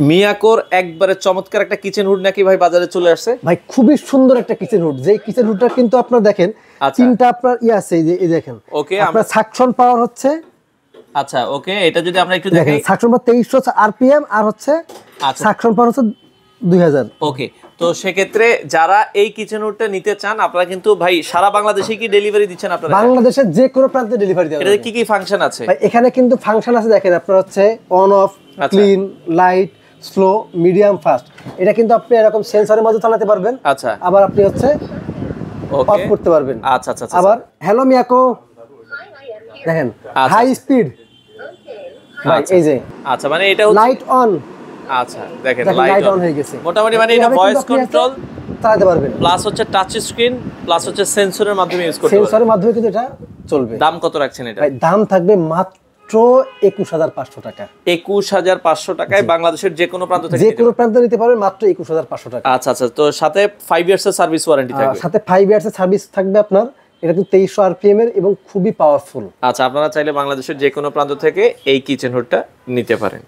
মিয়াকোর একবারে চমৎকার একটা কিচেন হুড নাকি ভাই বাজারে চলে আসছে ভাই, খুবই সুন্দর একটা কিচেন হুড। যে কিচেন হুডটা কিন্তু আপনার দেখেন তিনটা আপনার আছে, এই দেখেন। ওকে, আপনার সাকশন পাওয়ার হচ্ছে, আচ্ছা ওকে, এটা যদি আমরা একটু দেখেন দেখি, সাকশন পাওয়ার 2300 আরপিএম আর হচ্ছে সাকশন পাওয়ার হচ্ছে 2000। ওকে, তো সেক্ষেত্রে যারা এই কিচেন হুডটা নিতে চান আপনারা কিন্তু ভাই সারা বাংলাদেশে কি ডেলিভারি দিচ্ছেন আপনারা? বাংলাদেশের যে কোনো প্রান্তে ডেলিভারি দেওয়া এটাতে কি কি ফাংশন আছে ভাই? এখানে কিন্তু ফাংশন আছে, দেখেন আপনার হচ্ছে on of, clean, light, slow, medium, fast. এটা কিন্তু আপনি এরকম সেন্সরের মাঝে চালাতে পারবেন। আচ্ছা, আবার আপনি হচ্ছে অফ করতে পারবেন। আচ্ছা আচ্ছা। আবার হ্যালো মিয়াকো, দেখেন হাই স্পিড ভাই, এই যে আচ্ছা, মানে এটা হচ্ছে লাইট অন। আচ্ছা, দেখেন লাইট অন হয়ে গেছে মোটামুটি। মানে এটা ভয়েস কন্ট্রোল চালাতে পারবেন, প্লাস হচ্ছে টাচ স্ক্রিন, প্লাস হচ্ছে সেন্সরের মাধ্যমে ইউজ করতে পারবেন। সেন্সরের মাধ্যমে কিন্তু এটা চলবে। দাম কত রাখছেন এটা? ভাই দাম থাকবে মাত্র 21500 টাকা। 21500 টাকায় বাংলাদেশের যে কোনো প্রান্ত থেকে যে কোনো প্রান্তে নিতে পারবেন মাত্র 21500 টাকা। আচ্ছা আচ্ছা, তো সাথে 5 ইয়ার্স এর সার্ভিস ওয়ারেন্টি থাকবে। সাথে 5 ইয়ার্স এর সার্ভিস থাকবে আপনার। এটা কিন্তু 2300 আরপিএম এর এবং খুবই পাওয়ারফুল। আচ্ছা, আপনারা চাইলে বাংলাদেশের যে কোনো প্রান্ত থেকে এই কিচেন হুডটা নিতে পারেন।